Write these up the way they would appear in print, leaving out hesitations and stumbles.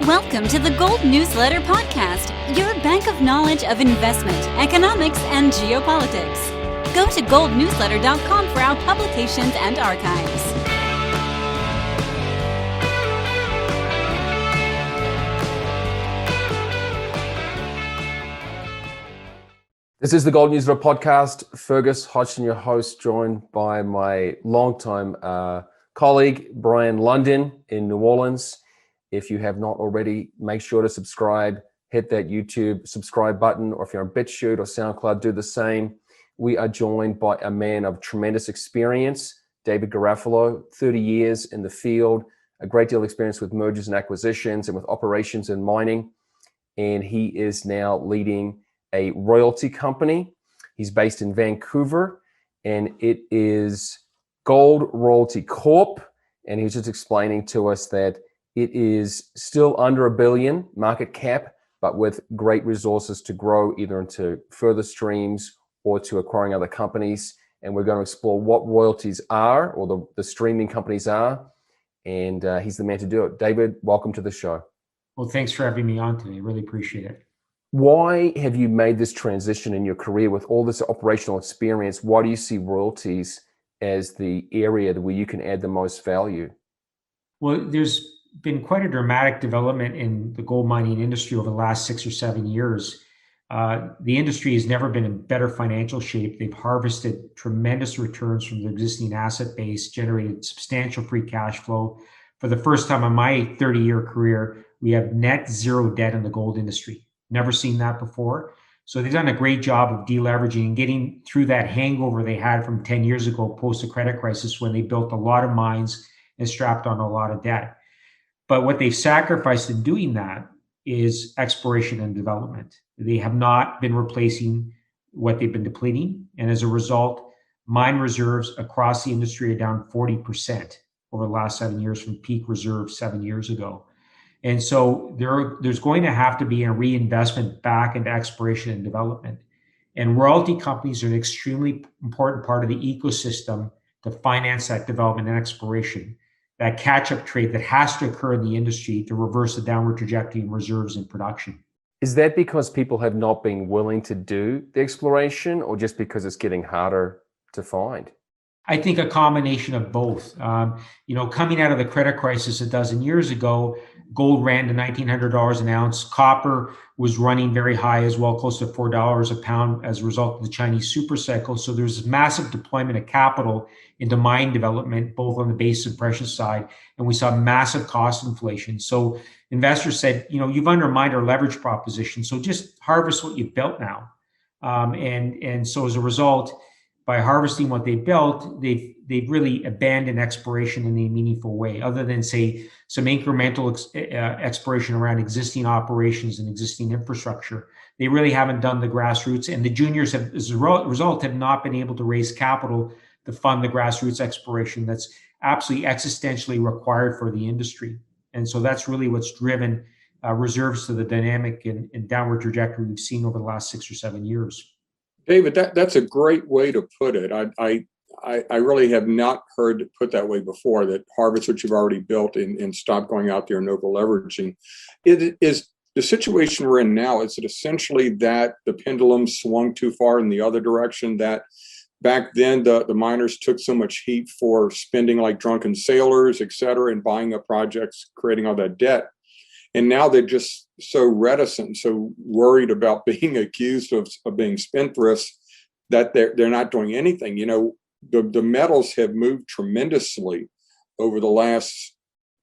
Welcome to the Gold Newsletter Podcast, your bank of knowledge of investment, economics, and geopolitics. Go to goldnewsletter.com for our publications and archives. This is the Gold Newsletter Podcast. Fergus Hodgson, your host, joined by my longtime colleague, Brian London in New Orleans. If you have not already, make sure to subscribe, hit that YouTube subscribe button, or if you're on BitChute or SoundCloud, do the same. We are joined by a man of tremendous experience, David Garofalo, 30 years in the field, a great deal of experience with mergers and acquisitions and with operations in mining. And he is now leading a royalty company. He's based in Vancouver, and it is Gold Royalty Corp. And he was just explaining to us that it is still under $1 billion market cap, but with great resources to grow either into further streams or to acquiring other companies. And we're going to explore what royalties are, or the streaming companies are. And he's the man to do it. David, welcome to the show. Well, thanks for having me on today. Really appreciate it. Why have you made this transition in your career with all this operational experience? Why do you see royalties as the area where you can add the most value? Well, there's been quite a dramatic development in the gold mining industry over the last 6 or 7 years. The industry has never been in better financial shape. They've harvested tremendous returns from their existing asset base, generated substantial free cash flow. For the first time in my 30-year career, we have net zero debt in the gold industry. Never seen that before. So they've done a great job of deleveraging and getting through that hangover they had from 10 years ago post the credit crisis, when they built a lot of mines and strapped on a lot of debt. But what they've sacrificed in doing that is exploration and development. They have not been replacing what they've been depleting. And as a result, mine reserves across the industry are down 40% over the last 7 years from peak reserves 7 years ago. And so there's going to have to be a reinvestment back into exploration and development. And royalty companies are an extremely important part of the ecosystem to finance that development and exploration, that catch-up trade that has to occur in the industry to reverse the downward trajectory in reserves and production. Is that because people have not been willing to do the exploration, or just because it's getting harder to find? I think a combination of both. Coming out of the credit crisis a dozen years ago, gold ran to $1,900 an ounce. Copper was running very high as well, close to $4 a pound as a result of the Chinese super cycle. So there's massive deployment of capital into mine development, both on the base and precious side. And we saw massive cost inflation. So investors said, you've undermined our leverage proposition, so just harvest what you've built now. And so as a result, by harvesting what they built, they've really abandoned exploration in a meaningful way, other than, say, some incremental exploration around existing operations and existing infrastructure. They really haven't done the grassroots, and the juniors have, as a result, have not been able to raise capital to fund the grassroots exploration that's absolutely existentially required for the industry. And so that's really what's driven reserves to the dynamic and downward trajectory we've seen over the last 6 or 7 years. David, that's a great way to put it. I really have not heard it put that way before, that harvest what you've already built and stop going out there and over leveraging. It is the situation we're in now. Is it essentially that the pendulum swung too far in the other direction, that back then the miners took so much heat for spending like drunken sailors, et cetera, and buying up projects, creating all that debt? And now they're just so reticent, so worried about being accused of being spendthrifts, that they're not doing anything. The metals have moved tremendously over the last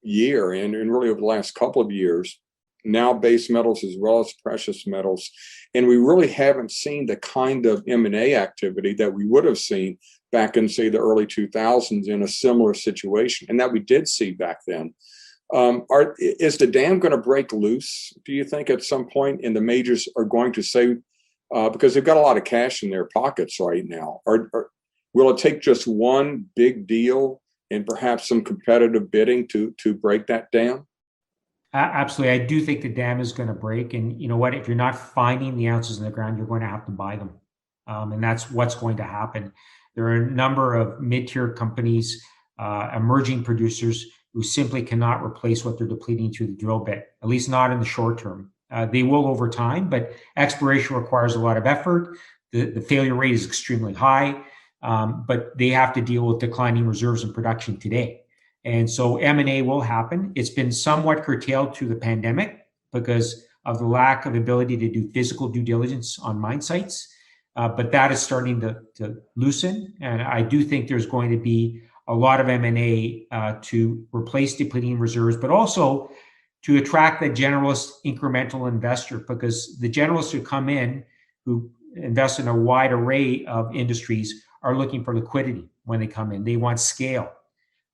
year and really over the last couple of years. Now base metals as well as precious metals. And we really haven't seen the kind of M&A activity that we would have seen back in, say, the early 2000s in a similar situation, and that we did see back then. Is the dam going to break loose, do you think, at some point? And the majors are going to say, because they've got a lot of cash in their pockets right now, or will it take just one big deal and perhaps some competitive bidding to break that dam? Absolutely. I do think the dam is going to break. And you know what? If you're not finding the ounces in the ground, you're going to have to buy them. And that's what's going to happen. There are a number of mid-tier companies, emerging producers who simply cannot replace what they're depleting through the drill bit, at least not in the short term. They will over time, but exploration requires a lot of effort. The failure rate is extremely high, but they have to deal with declining reserves and production today. And so M&A will happen. It's been somewhat curtailed through the pandemic because of the lack of ability to do physical due diligence on mine sites. But that is starting to loosen. And I do think there's going to be a lot of M&A to replace depleting reserves, but also to attract the generalist incremental investor, because the generalists who come in, who invest in a wide array of industries, are looking for liquidity when they come in. They want scale.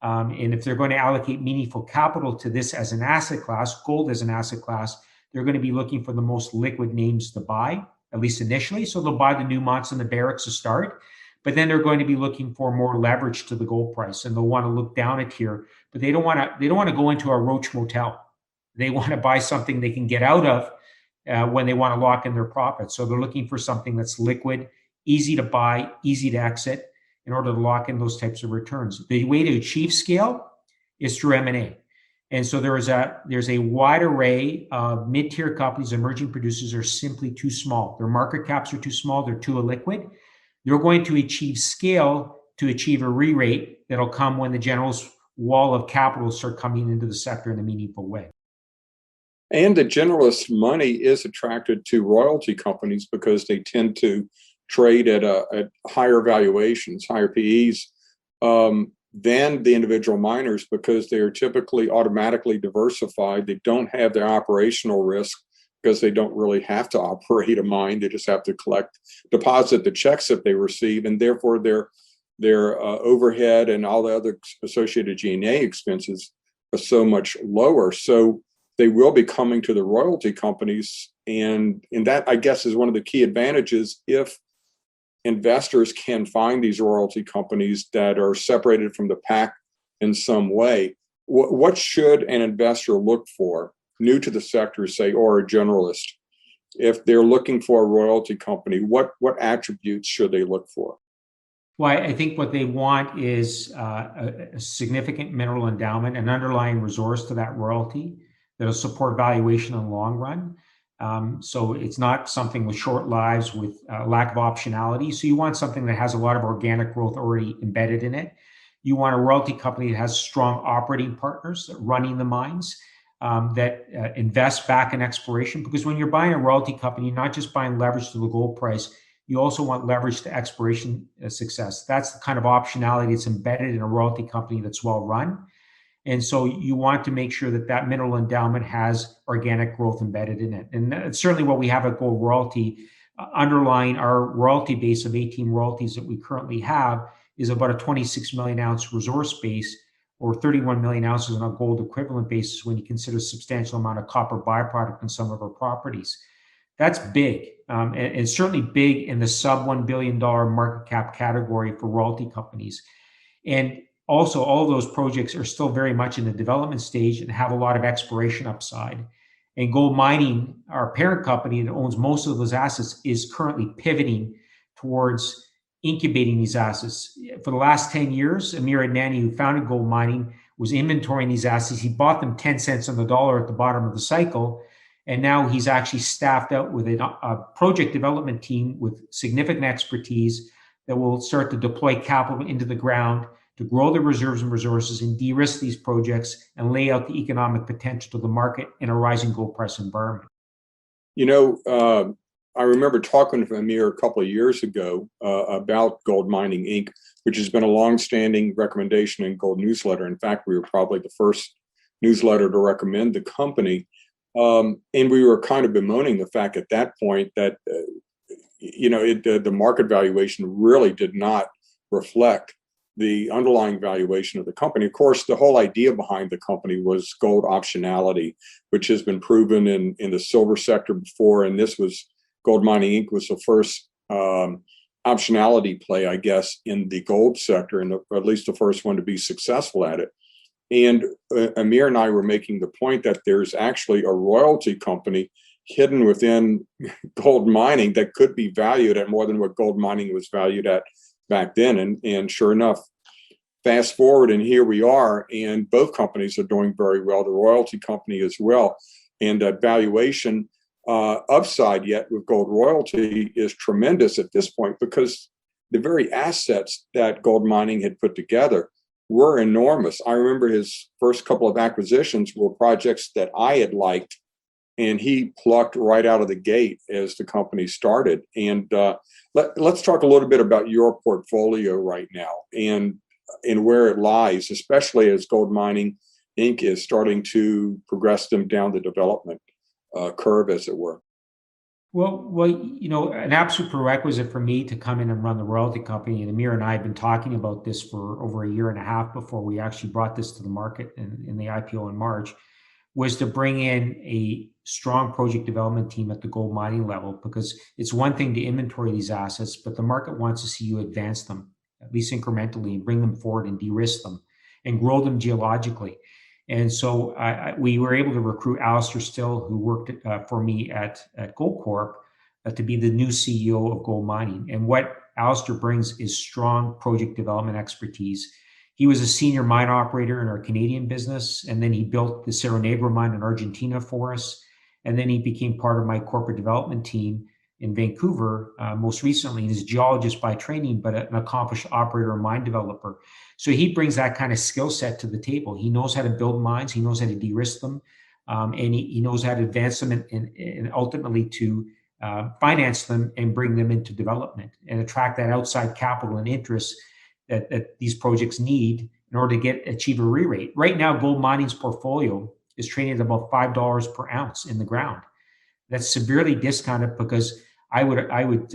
And if they're going to allocate meaningful capital to this as an asset class, gold as an asset class, they're going to be looking for the most liquid names to buy, at least initially. So they'll buy the Newmonts and the Barricks to start, but then they're going to be looking for more leverage to the gold price, and they'll want to look down at here, but they don't want to go into a Roach Motel. They want to buy something they can get out of when they want to lock in their profits. So they're looking for something that's liquid, easy to buy, easy to exit, in order to lock in those types of returns. The way to achieve scale is through M&A. And so there's a wide array of mid-tier companies. Emerging producers are simply too small. Their market caps are too small. They're too illiquid. They're going to achieve scale to achieve a re-rate that'll come when the general's wall of capital start coming into the sector in a meaningful way. And the generalist money is attracted to royalty companies because they tend to trade at higher valuations, higher PEs, than the individual miners, because they are typically automatically diversified. They don't have their operational risk because they don't really have to operate a mine. They just have to deposit the checks that they receive, and therefore their overhead and all the other associated G&A expenses are so much lower. So they will be coming to the royalty companies, and that, I guess, is one of the key advantages if investors can find these royalty companies that are separated from the pack in some way. What should an investor look for, new to the sector, say, or a generalist, if they're looking for a royalty company? What attributes should they look for? Well, I think what they want is a significant mineral endowment, an underlying resource to that royalty that'll support valuation in the long run. So it's not something with short lives, with lack of optionality. So you want something that has a lot of organic growth already embedded in it. You want a royalty company that has strong operating partners running the mines, that invest back in exploration. Because when you're buying a royalty company, you're not just buying leverage to the gold price, you also want leverage to exploration success. That's the kind of optionality that's embedded in a royalty company that's well run. And so you want to make sure that that mineral endowment has organic growth embedded in it. And that's certainly what we have at Gold Royalty. Underlying our royalty base of 18 royalties that we currently have is about a 26 million ounce resource base, or 31 million ounces on a gold equivalent basis when you consider a substantial amount of copper byproduct in some of our properties. That's big, and certainly big in the sub $1 billion market cap category for royalty companies. And also, all of those projects are still very much in the development stage and have a lot of exploration upside. And Gold Mining, our parent company that owns most of those assets, is currently pivoting towards incubating these assets. For the last 10 years, Amir Adnani, who founded Gold Mining, was inventorying these assets. He bought them 10 cents on the dollar at the bottom of the cycle. And now he's actually staffed out with a project development team with significant expertise that will start to deploy capital into the ground to grow the reserves and resources and de-risk these projects and lay out the economic potential to the market in a rising gold price environment. You know, I remember talking to Amir a couple of years ago about Gold Mining Inc., which has been a long-standing recommendation in Gold Newsletter. In fact, we were probably the first newsletter to recommend the company. And we were kind of bemoaning the fact at that point that, the market valuation really did not reflect the underlying valuation of the company. Of course, the whole idea behind the company was gold optionality, which has been proven in the silver sector before. And this was Gold Mining Inc. was the first optionality play, I guess, in the gold sector, and at least the first one to be successful at it. And Amir and I were making the point that there's actually a royalty company hidden within gold mining that could be valued at more than what gold mining was valued at back then. And sure enough, fast forward, and here we are, and both companies are doing very well. The royalty company as well, and that valuation upside yet with Gold Royalty is tremendous at this point, because the very assets that gold mining had put together were enormous. I remember his first couple of acquisitions were projects that I had liked, and he plucked right out of the gate as the company started. And let's talk a little bit about your portfolio right now and where it lies, especially as Gold Mining Inc. is starting to progress them down the development curve, as it were. Well, an absolute prerequisite for me to come in and run the royalty company, and Amir and I have been talking about this for over a year and a half before we actually brought this to the market in the IPO in March, was to bring in a strong project development team at the gold mining level, because it's one thing to inventory these assets, but the market wants to see you advance them, at least incrementally, and bring them forward and de-risk them and grow them geologically. And so we were able to recruit Alistair Still, who worked for me at Goldcorp, to be the new CEO of Gold Mining. And what Alistair brings is strong project development expertise. He was a senior mine operator in our Canadian business, and then he built the Cerro Negro mine in Argentina for us. And then he became part of my corporate development team in Vancouver, most recently. He's a geologist by training, but an accomplished operator and mine developer. So he brings that kind of skill set to the table. He knows how to build mines, he knows how to de-risk them, and he knows how to advance them and ultimately to finance them and bring them into development and attract that outside capital and interest that these projects need in order to achieve a re-rate. Right now, gold mining's portfolio is trading at about $5 per ounce in the ground. That's severely discounted, because I would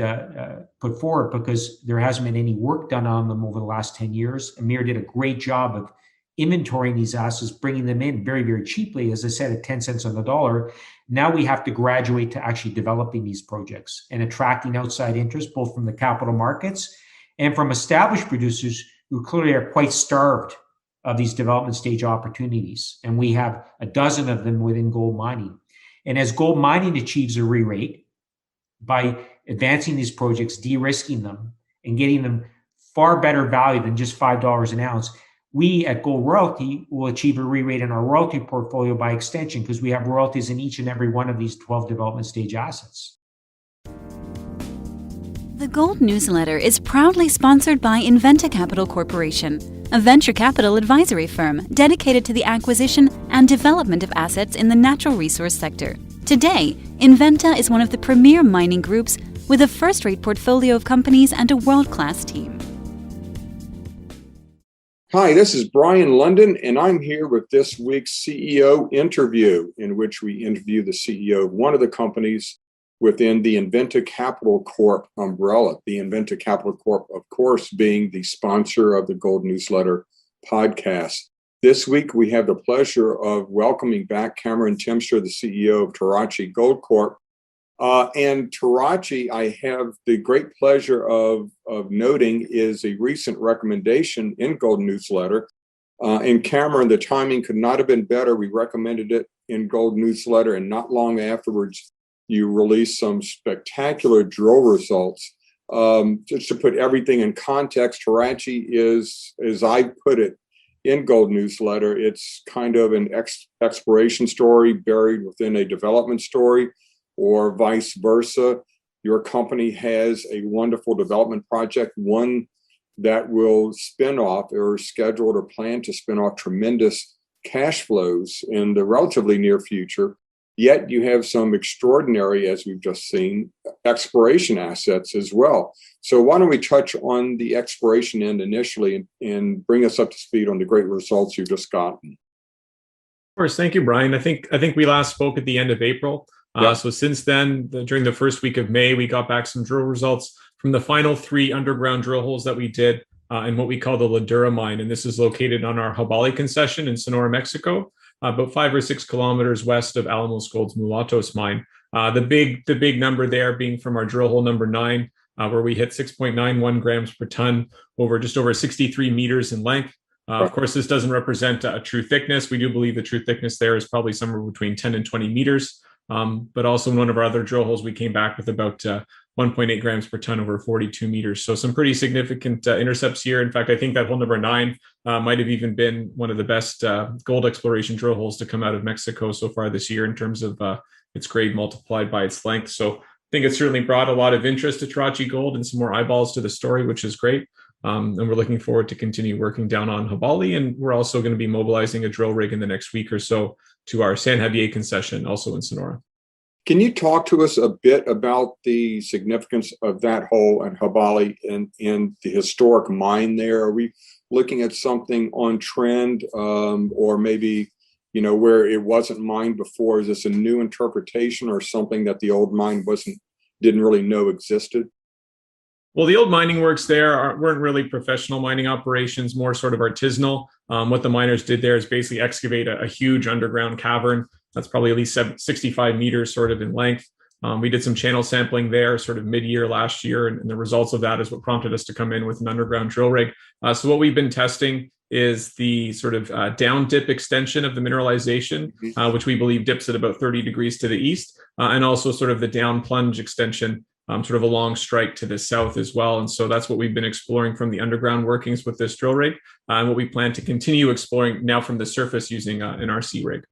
put forward, because there hasn't been any work done on them over the last 10 years. Amir did a great job of inventorying these assets, bringing them in very, very cheaply, as I said, at 10 cents on the dollar. Now we have to graduate to actually developing these projects and attracting outside interest, both from the capital markets and from established producers who clearly are quite starved of these development stage opportunities. And we have a dozen of them within gold mining. And as gold mining achieves a re-rate, by advancing these projects, de-risking them, and getting them far better value than just $5 an ounce, we at Gold Royalty will achieve a re-rate in our royalty portfolio by extension, because we have royalties in each and every one of these 12 development stage assets. The Gold Newsletter is proudly sponsored by Inventa Capital Corporation, a venture capital advisory firm dedicated to the acquisition and development of assets in the natural resource sector. Today, Inventa is one of the premier mining groups with a first-rate portfolio of companies and a world-class team. Hi, this is Brian London, and I'm here with this week's CEO interview, in which we interview the CEO of one of the companies within the Inventa Capital Corp umbrella. The Inventa Capital Corp, of course, being the sponsor of the Gold Newsletter podcast. This week, we have the pleasure of welcoming back Cameron Tymstra, the CEO of Tarachi Gold Corp. And Tarachi, I have the great pleasure of noting, is a recent recommendation in Gold Newsletter. And Cameron, the timing could not have been better. We recommended it in Gold Newsletter, and not long afterwards, you released some spectacular drill results. Just to put everything in context, Tarachi is, as I put it in Gold Newsletter, it's kind of an exploration story buried within a development story, or vice versa. Your company has a wonderful development project, one that will spin off, or scheduled or plan to spin off, tremendous cash flows in the relatively near future. Yet you have some extraordinary, as we've just seen, exploration assets as well. So why don't we touch on the exploration end initially and bring us up to speed on the great results you've just gotten? Of course. Thank you, Brian. I think we last spoke at the end of April. Yeah. So since then, during the first week of May, we got back some drill results from the final 3 underground drill holes that we did in what we call the Ladura mine. And this is located on our Jabali concession in Sonora, Mexico, about 5 or 6 kilometers west of Alamos Gold's Mulatos mine. The big number there being from our drill hole number 9, where we hit 6.91 grams per ton over just over 63 meters in length. Of course, this doesn't represent a true thickness. We do believe the true thickness there is probably somewhere between 10 and 20 meters. But also in one of our other drill holes, we came back with about 1.8 grams per ton over 42 meters. So some pretty significant intercepts here. In fact, I think that hole number 9 might have even been one of the best gold exploration drill holes to come out of Mexico so far this year in terms of its grade multiplied by its length. So I think it's certainly brought a lot of interest to Tarachi Gold and some more eyeballs to the story, which is great. And we're looking forward to continue working down on Habali. And we're also going to be mobilizing a drill rig in the next week or so to our San Javier concession, also in Sonora. Can you talk to us a bit about the significance of that hole and Habali and the historic mine there? Are we looking at something on trend, or maybe, where it wasn't mined before? Is this a new interpretation or something that the old mine didn't really know existed? Well, the old mining works there weren't really professional mining operations, more sort of artisanal. What the miners did there is basically excavate a huge underground cavern that's probably at least 65 meters sort of in length. We did some channel sampling there sort of mid-year last year, and the results of that is what prompted us to come in with an underground drill rig. So what we've been testing is the sort of down dip extension of the mineralization, which we believe dips at about 30 degrees to the east, and also sort of the down plunge extension, sort of a long strike to the south as well. And so that's what we've been exploring from the underground workings with this drill rig, and what we plan to continue exploring now from the surface using an RC rig.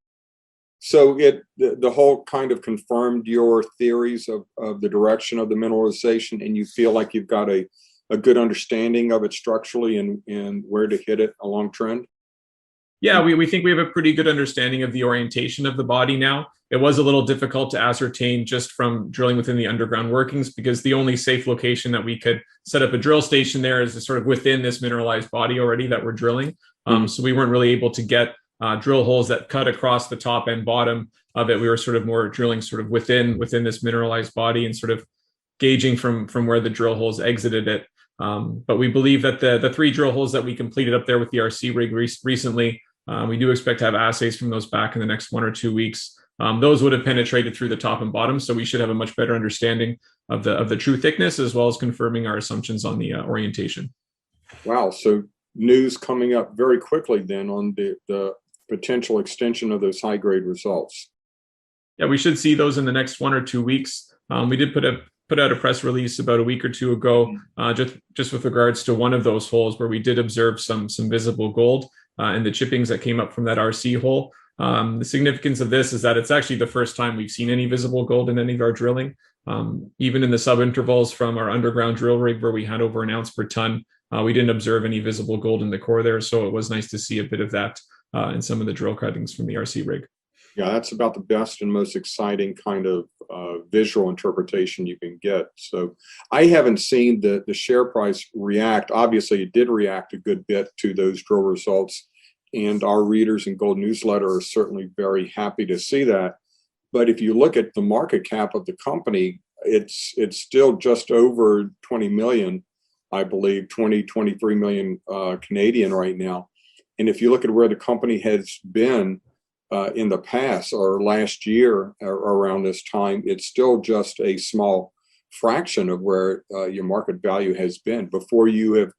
So the whole kind of confirmed your theories of the direction of the mineralization, and you feel like you've got a good understanding of it structurally and where to hit it along trend? Yeah, we think we have a pretty good understanding of the orientation of the body now. It was a little difficult to ascertain just from drilling within the underground workings, because the only safe location that we could set up a drill station there is sort of within this mineralized body already that we're drilling. So we weren't really able to get drill holes that cut across the top and bottom of it. We were sort of more drilling sort of within this mineralized body and sort of gauging from where the drill holes exited it. But we believe that the 3 drill holes that we completed up there with the RC rig recently, we do expect to have assays from those back in the next 1 or 2 weeks. Those would have penetrated through the top and bottom, so we should have a much better understanding of the true thickness, as well as confirming our assumptions on the orientation. Wow! So news coming up very quickly then on the potential extension of those high-grade results. Yeah, we should see those in the next 1 or 2 weeks. We did put out a press release about a week or 2 ago, just with regards to one of those holes where we did observe some visible gold in the chippings that came up from that RC hole. The significance of this is that it's actually the first time we've seen any visible gold in any of our drilling. Even in the subintervals from our underground drill rig, where we had over an ounce per ton, we didn't observe any visible gold in the core there. So it was nice to see a bit of that in some of the drill cuttings from the RC rig. Yeah, that's about the best and most exciting kind of visual interpretation you can get. So I haven't seen the share price react. Obviously, it did react a good bit to those drill results, and our readers in Gold Newsletter are certainly very happy to see that. But if you look at the market cap of the company, it's still just over 20 million, I believe, 23 million Canadian right now. And if you look at where the company has been in the past or last year around this time, it's still just a small fraction of where your market value has been before you have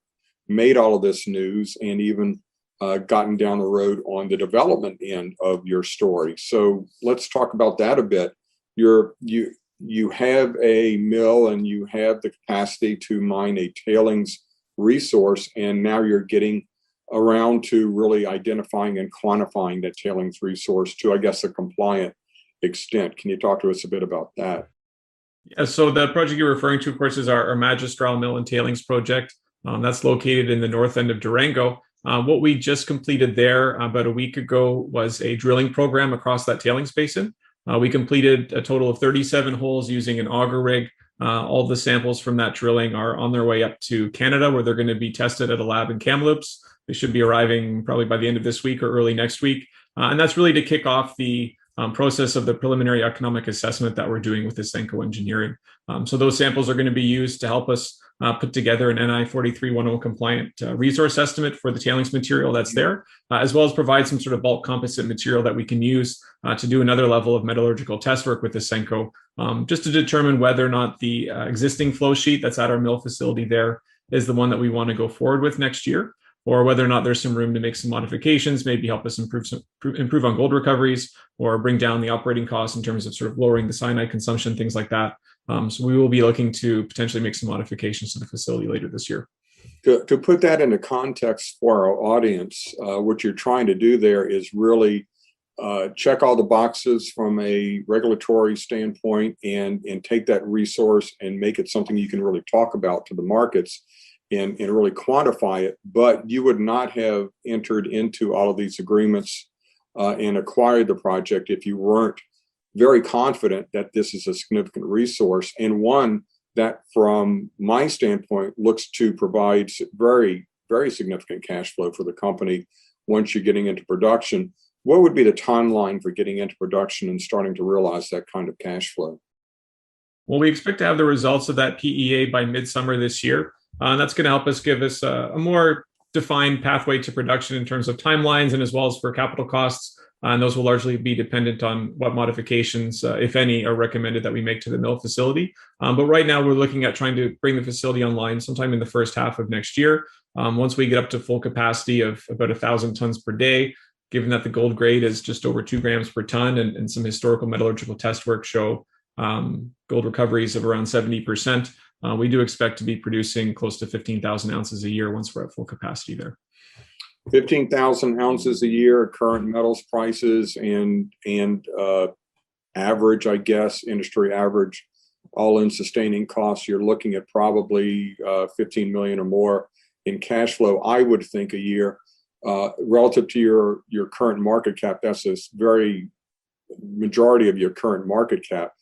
made all of this news and even gotten down the road on the development end of your story. So let's talk about that a bit. You have a mill and you have the capacity to mine a tailings resource, and now you're getting around to really identifying and quantifying that tailings resource to, I guess, a compliant extent. Can you talk to us a bit about that? Yeah, so the project you're referring to, of course, is our Magistral Mill and Tailings project. That's located in the north end of Durango. What we just completed there about a week ago was a drilling program across that tailings basin. We completed a total of 37 holes using an auger rig. All the samples from that drilling are on their way up to Canada, where they're going to be tested at a lab in Kamloops. They should be arriving probably by the end of this week or early next week. And that's really to kick off the process of the preliminary economic assessment that we're doing with Ausenco Engineering. So those samples are going to be used to help us put together an NI 4310 compliant resource estimate for the tailings material that's there, as well as provide some sort of bulk composite material that we can use to do another level of metallurgical test work with Ausenco, just to determine whether or not the existing flow sheet that's at our mill facility there is the one that we want to go forward with next year. or whether or not there's some room to make some modifications, maybe help us improve on gold recoveries, or bring down the operating costs in terms of sort of lowering the cyanide consumption, things like that. So we will be looking to potentially make some modifications to the facility later this year. To put that into context for our audience, what you're trying to do there is really check all the boxes from a regulatory standpoint and take that resource and make it something you can really talk about to the markets and really quantify it. But you would not have entered into all of these agreements and acquired the project if you weren't very confident that this is a significant resource, and one that, from my standpoint, looks to provide very, very significant cash flow for the company once you're getting into production. What would be the timeline for getting into production and starting to realize that kind of cash flow? Well, we expect to have the results of that PEA by midsummer this year. And that's going to help us give us a more defined pathway to production in terms of timelines and as well as for capital costs. And those will largely be dependent on what modifications, if any, are recommended that we make to the mill facility. But right now, we're looking at trying to bring the facility online sometime in the first half of next year. Once we get up to full capacity of about 1,000 tons per day, given that the gold grade is just over 2 grams per ton and some historical metallurgical test work show gold recoveries of around 70%, we do expect to be producing close to 15,000 ounces a year once we're at full capacity there. 15,000 ounces a year at current metals prices and average, I guess, industry average, all-in sustaining costs, you're looking at probably 15 million or more in cash flow, I would think, a year. Relative to your current market cap, that's a very majority of your current market cap.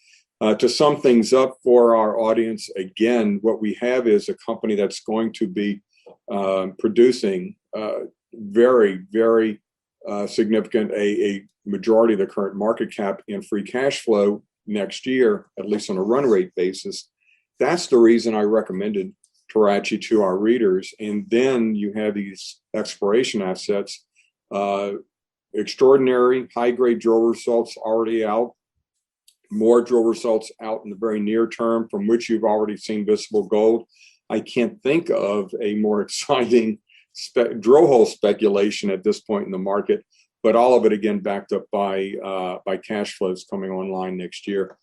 To sum things up for our audience, again, what we have is a company that's going to be producing very, very significant, a majority of the current market cap in free cash flow next year, at least on a run rate basis. That's the reason I recommended Tarachi to our readers. And then you have these exploration assets, extraordinary high-grade drill results already out, more drill results out in the very near term from which you've already seen visible gold. I can't think of a more exciting drill hole speculation at this point in the market, but all of it again backed up by cash flows coming online next year.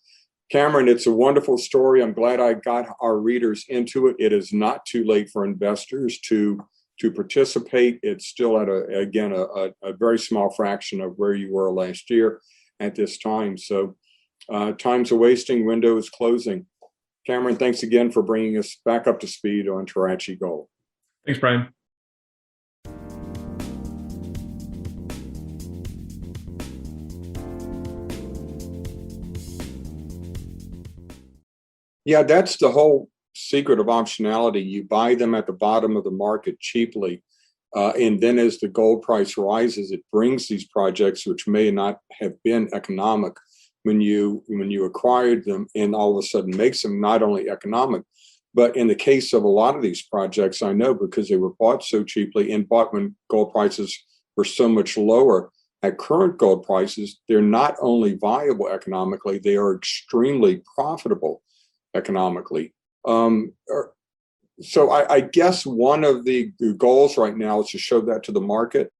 Cameron, it's a wonderful story. I'm glad I got our readers into it. It is not too late for investors to participate. It's still at a very small fraction of where you were last year at this time. So time's a wasting, window is closing. Cameron, thanks again for bringing us back up to speed on Tarachi Gold. Thanks, Brian. Yeah, that's the whole secret of optionality. You buy them at the bottom of the market cheaply. And then as the gold price rises, it brings these projects, which may not have been economic when you acquired them, and all of a sudden makes them not only economic, but in the case of a lot of these projects, I know because they were bought so cheaply and bought when gold prices were so much lower. At current gold prices, they're not only viable economically, they are extremely profitable economically. So I guess one of the goals right now is to show that to the market,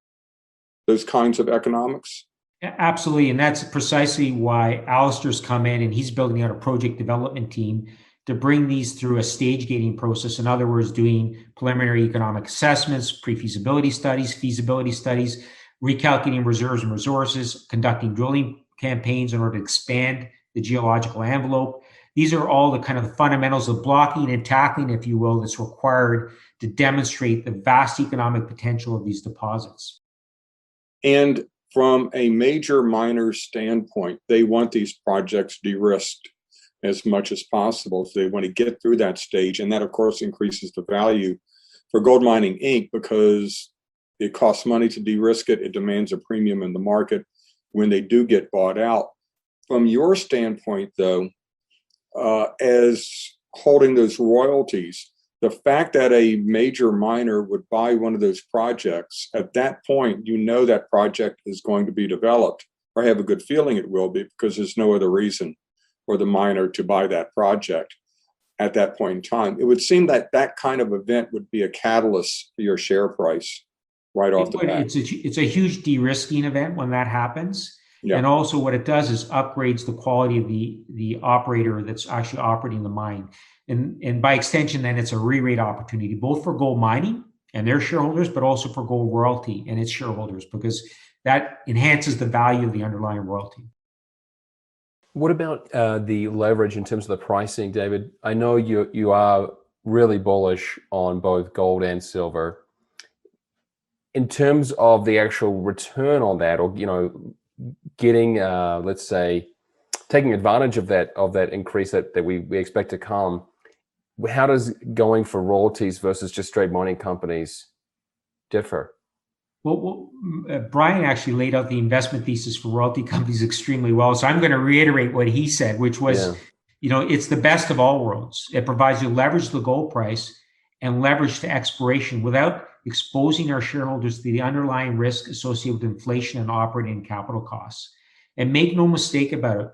those kinds of economics. Absolutely. And that's precisely why Alistair's come in and he's building out a project development team to bring these through a stage gating process. In other words, doing preliminary economic assessments, pre-feasibility studies, feasibility studies, recalculating reserves and resources, conducting drilling campaigns in order to expand the geological envelope. These are all the kind of the fundamentals of blocking and tackling, if you will, that's required to demonstrate the vast economic potential of these deposits. And from a major miner standpoint, they want these projects de-risked as much as possible. So they want to get through that stage. And that, of course, increases the value for Gold Mining Inc. because it costs money to de-risk it. It demands a premium in the market when they do get bought out. From your standpoint, though, as holding those royalties, the fact that a major miner would buy one of those projects, at that point, you know that project is going to be developed, or have a good feeling it will be, because there's no other reason for the miner to buy that project at that point in time. It would seem that that kind of event would be a catalyst for your share price. right off the bat. It's a huge de-risking event when that happens. Yeah. And also what it does is upgrades the quality of the operator that's actually operating the mine. And by extension, then it's a re-rate opportunity, both for gold mining and their shareholders, but also for gold royalty and its shareholders, because that enhances the value of the underlying royalty. What about the leverage in terms of the pricing, David? I know you are really bullish on both gold and silver. In terms of the actual return on that, or getting, let's say, taking advantage of that increase that we expect to come, how does going for royalties versus just straight mining companies differ? Well, Brian actually laid out the investment thesis for royalty companies extremely well. So I'm going to reiterate what he said, which was, it's the best of all worlds. It provides you leverage to the gold price and leverage to exploration without exposing our shareholders to the underlying risk associated with inflation and operating and capital costs. And make no mistake about it,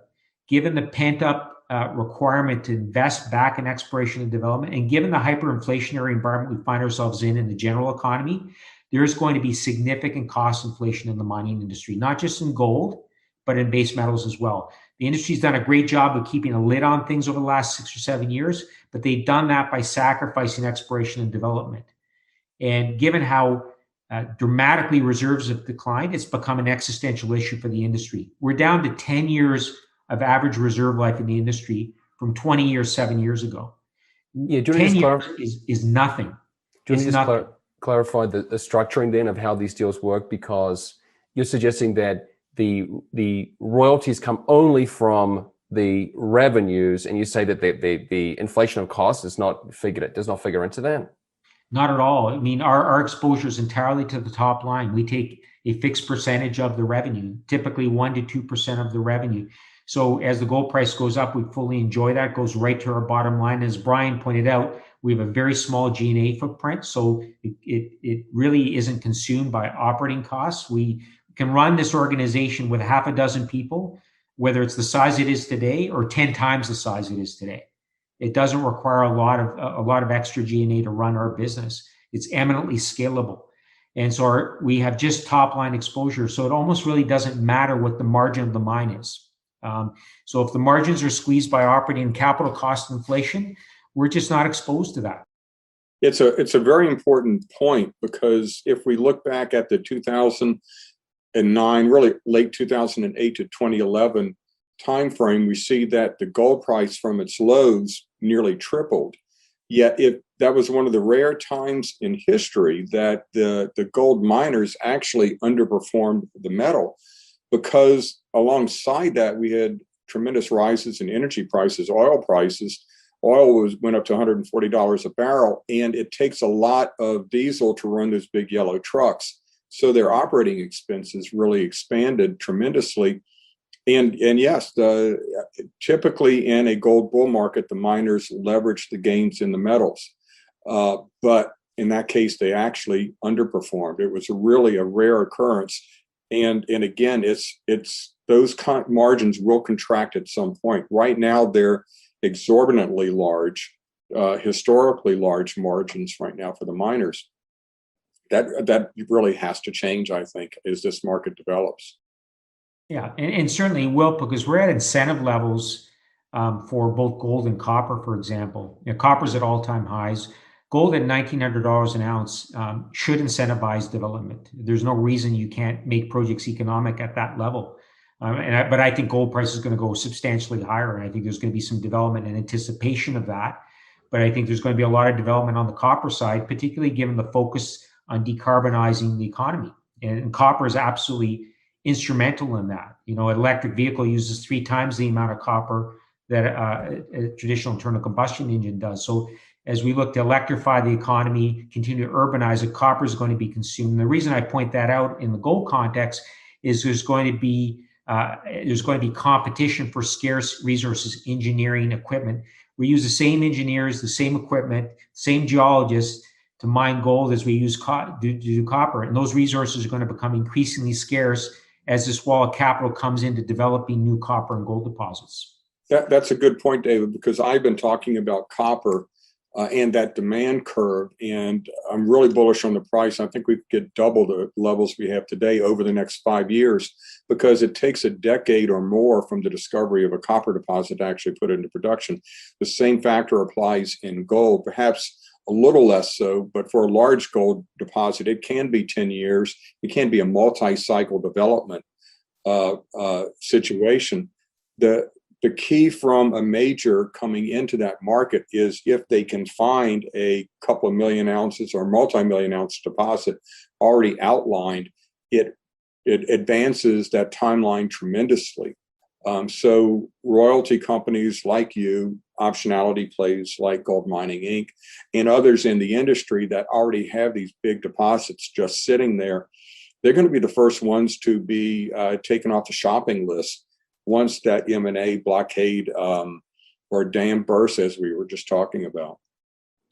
given the pent-up requirement to invest back in exploration and development, and given the hyperinflationary environment we find ourselves in the general economy, there's going to be significant cost inflation in the mining industry, not just in gold, but in base metals as well. The industry's done a great job of keeping a lid on things over the last 6 or 7 years, but they've done that by sacrificing exploration and development. And given how dramatically reserves have declined, it's become an existential issue for the industry. We're down to 10 years of average reserve life in the industry from 20 years, 7 years ago. Yeah, 10 years is nothing. Do you just clarify the structuring then of how these deals work? Because you're suggesting that the royalties come only from the revenues, and you say that the inflation of costs does not figure into that. Not at all. I mean, our exposure is entirely to the top line. We take a fixed percentage of the revenue, typically 1% to 2% of the revenue. So as the gold price goes up, we fully enjoy that. It goes right to our bottom line. As Brian pointed out, we have a very small G&A footprint, so it really isn't consumed by operating costs. We can run this organization with half a dozen people, whether it's the size it is today or 10 times the size it is today. It doesn't require a lot of extra G&A to run our business. It's eminently scalable. And so we have just top line exposure. So it almost really doesn't matter what the margin of the mine is. So if the margins are squeezed by operating and capital cost inflation, we're just not exposed to that. It's a very important point, because if we look back at the 2009, really late 2008 to 2011 timeframe, we see that the gold price from its lows nearly tripled. Yet that was one of the rare times in history that the gold miners actually underperformed the metal, because alongside that we had tremendous rises in energy prices, oil prices. Oil went up to $140 a barrel, and it takes a lot of diesel to run those big yellow trucks. So their operating expenses really expanded tremendously. And yes, typically in a gold bull market, the miners leverage the gains in the metals. But in that case, they actually underperformed. It was really a rare occurrence. And again, it's those margins will contract at some point. Right now, they're exorbitantly large, historically large margins right now for the miners. That really has to change, I think, as this market develops. Yeah, and certainly will, because we're at incentive levels for both gold and copper, for example. Copper's at all-time highs. Gold at $1,900 an ounce should incentivize development. There's no reason you can't make projects economic at that level. But I think gold price is going to go substantially higher, and I think there's going to be some development in anticipation of that. But I think there's going to be a lot of development on the copper side, particularly given the focus on decarbonizing the economy. And copper is absolutely instrumental in that. An electric vehicle uses 3 times the amount of copper that a traditional internal combustion engine does. So as we look to electrify the economy, continue to urbanize it, copper is going to be consumed. And the reason I point that out in the gold context is there's going to be competition for scarce resources, engineering, equipment. We use the same engineers, the same equipment, same geologists to mine gold as we use to do copper. And those resources are going to become increasingly scarce as this wall of capital comes into developing new copper and gold deposits. That's a good point, David, because I've been talking about copper and that demand curve. And I'm really bullish on the price. I think we could get double the levels we have today over the next 5 years, because it takes a decade or more from the discovery of a copper deposit to actually put it into production. The same factor applies in gold, perhaps a little less so, but for a large gold deposit, it can be 10 years. It can be a multi-cycle development situation. The key from a major coming into that market is if they can find a couple of million ounces or multi-million ounce deposit already outlined, it advances that timeline tremendously. So royalty companies like you, optionality plays like Gold Mining Inc., and others in the industry that already have these big deposits just sitting there, they're going to be the first ones to be taken off the shopping list once that M&A blockade or dam bursts, as we were just talking about.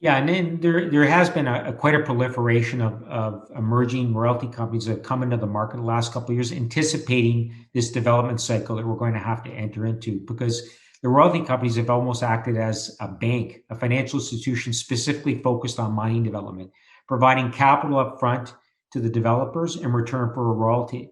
Yeah, and then there has been quite a proliferation of emerging royalty companies that have come into the market the last couple of years, anticipating this development cycle that we're going to have to enter into, because the royalty companies have almost acted as a bank, a financial institution specifically focused on mining development, providing capital up front to the developers in return for a royalty.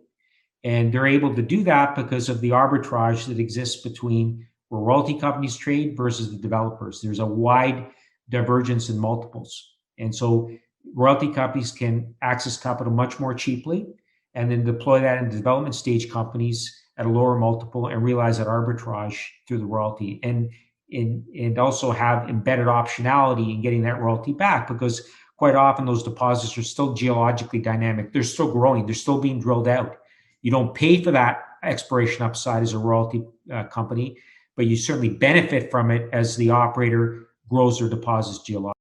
And they're able to do that because of the arbitrage that exists between where royalty companies trade versus the developers. There's a wide divergence in multiples. And so royalty companies can access capital much more cheaply and then deploy that in development stage companies at a lower multiple and realize that arbitrage through the royalty, and also have embedded optionality in getting that royalty back, because quite often those deposits are still geologically dynamic. They're still growing. They're still being drilled out. You don't pay for that exploration upside as a royalty company, but you certainly benefit from it as the operator grows their deposits geologically.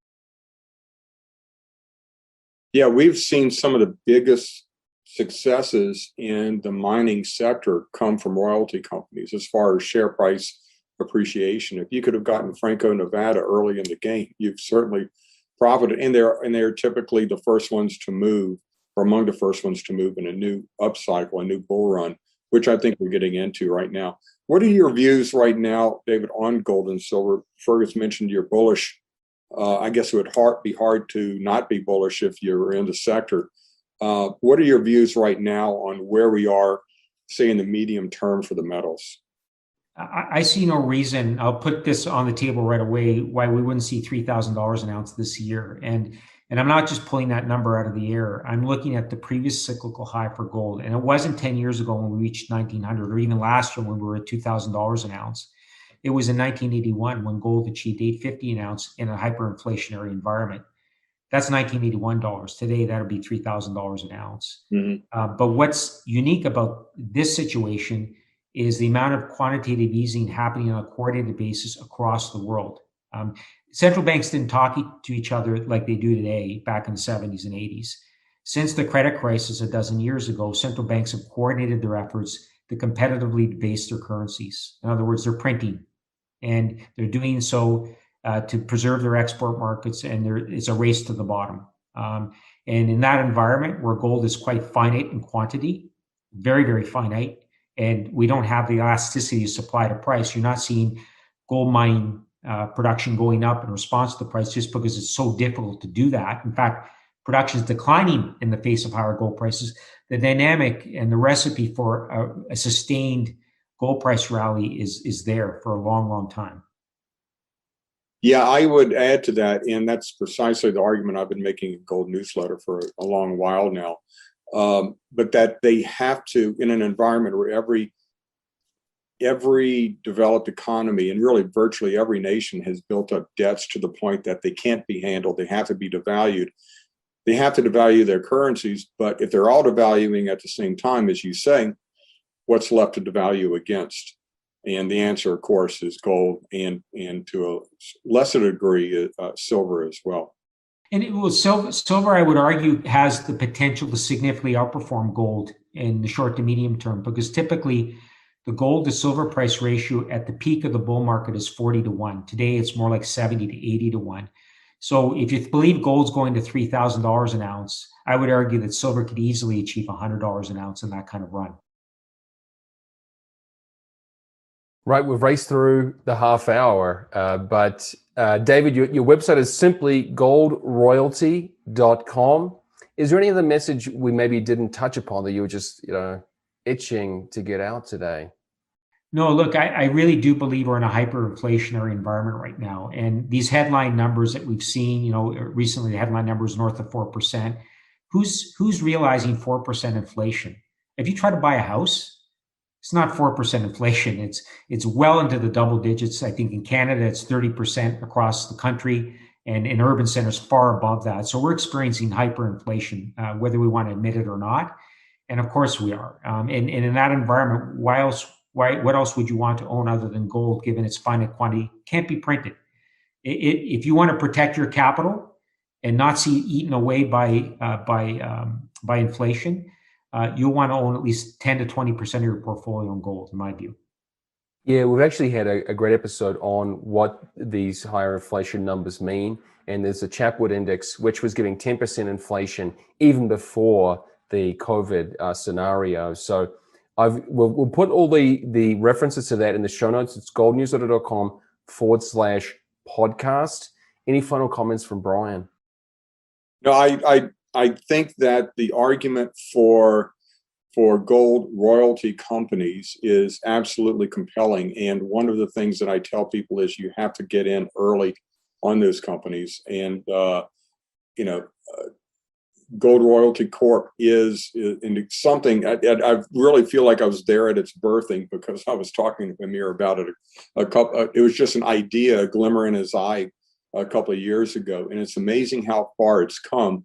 Yeah, we've seen some of the biggest successes in the mining sector come from royalty companies as far as share price appreciation. If you could have gotten Franco-Nevada early in the game, you've certainly profited. And they're typically the first ones to move, or among the first ones to move in a new upcycle, a new bull run, which I think we're getting into right now. What are your views right now, David, on gold and silver? Fergus mentioned you're bullish. I guess it would be hard to not be bullish if you're in the sector. What are your views right now on where we are, say, in the medium term for the metals? I see no reason, I'll put this on the table right away, why we wouldn't see $3,000 an ounce this year. And I'm not just pulling that number out of the air. I'm looking at the previous cyclical high for gold. And it wasn't 10 years ago when we reached 1900, or even last year when we were at $2,000 an ounce. It was in 1981 when gold achieved $850 an ounce in a hyperinflationary environment. That's $1981. Today, that'll be $3,000 an ounce. Mm-hmm. But what's unique about this situation is the amount of quantitative easing happening on a coordinated basis across the world. Central banks didn't talk to each other like they do today back in the 70s and 80s. Since the credit crisis a dozen years ago, central banks have coordinated their efforts to competitively debase their currencies. In other words, they're printing, and they're doing so to preserve their export markets, and it's a race to the bottom. And in that environment where gold is quite finite in quantity, very, very finite, and we don't have the elasticity of supply to price, you're not seeing gold mining production going up in response to the price just because it's so difficult to do that. In fact, production is declining in the face of higher gold prices. The dynamic and the recipe for a sustained gold price rally is there for a long, long time. Yeah, I would add to that, and that's precisely the argument I've been making in Gold Newsletter for a long while now. But that they have to, in an environment where every developed economy and really virtually every nation has built up debts to the point that they can't be handled. They have to be devalued. They have to devalue their currencies. But if they're all devaluing at the same time, as you say, what's left to devalue against? And the answer, of course, is gold, and to a lesser degree, silver as well. And silver, I would argue, has the potential to significantly outperform gold in the short to medium term, because typically the gold to silver price ratio at the peak of the bull market is 40-1. Today, it's more like 70 to 80-1. So if you believe gold's going to $3,000 an ounce, I would argue that silver could easily achieve $100 an ounce in that kind of run. Right, we've raced through the half hour, but David, your website is simply goldroyalty.com. Is there any other message we maybe didn't touch upon that you were just, itching to get out today? No, look, I really do believe we're in a hyperinflationary environment right now. And these headline numbers that we've seen, recently the headline numbers north of 4%. Who's realizing 4% inflation? If you try to buy a house, it's not 4% inflation. It's well into the double digits. I think in Canada, it's 30% across the country, and in urban centers, far above that. So we're experiencing hyperinflation, whether we want to admit it or not. And of course we are. And in that environment, what else would you want to own other than gold, given its finite quantity? Can't be printed. If you want to protect your capital and not see it eaten away by inflation, you'll want to own at least 10 to 20% of your portfolio in gold, in my view. Yeah, we've actually had a great episode on what these higher inflation numbers mean. And there's a Chapwood Index, which was giving 10% inflation even before the COVID scenario. So we'll put all the references to that in the show notes. It's goldnewsletter.com/podcast. Any final comments from Brian? No, I think that the argument for gold royalty companies is absolutely compelling. And one of the things that I tell people is you have to get in early on those companies. And, Gold Royalty Corp is something I really feel like I was there at its birthing, because I was talking to Amir about it it was just an idea, a glimmer in his eye a couple of years ago. And it's amazing how far it's come.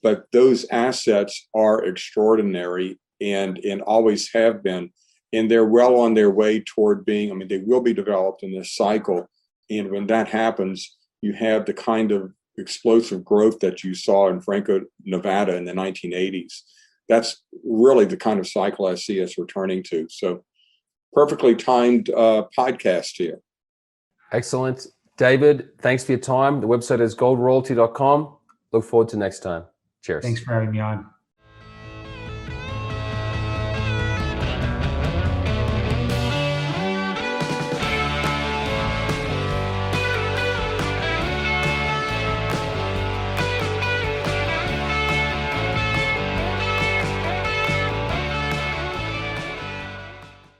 But those assets are extraordinary and always have been. And they're well on their way toward being, they will be developed in this cycle. And when that happens, you have the kind of explosive growth that you saw in Franco, Nevada in the 1980s. That's really the kind of cycle I see us returning to. So perfectly timed podcast here. Excellent. David, thanks for your time. The website is goldroyalty.com. Look forward to next time. Cheers. Thanks for having me on.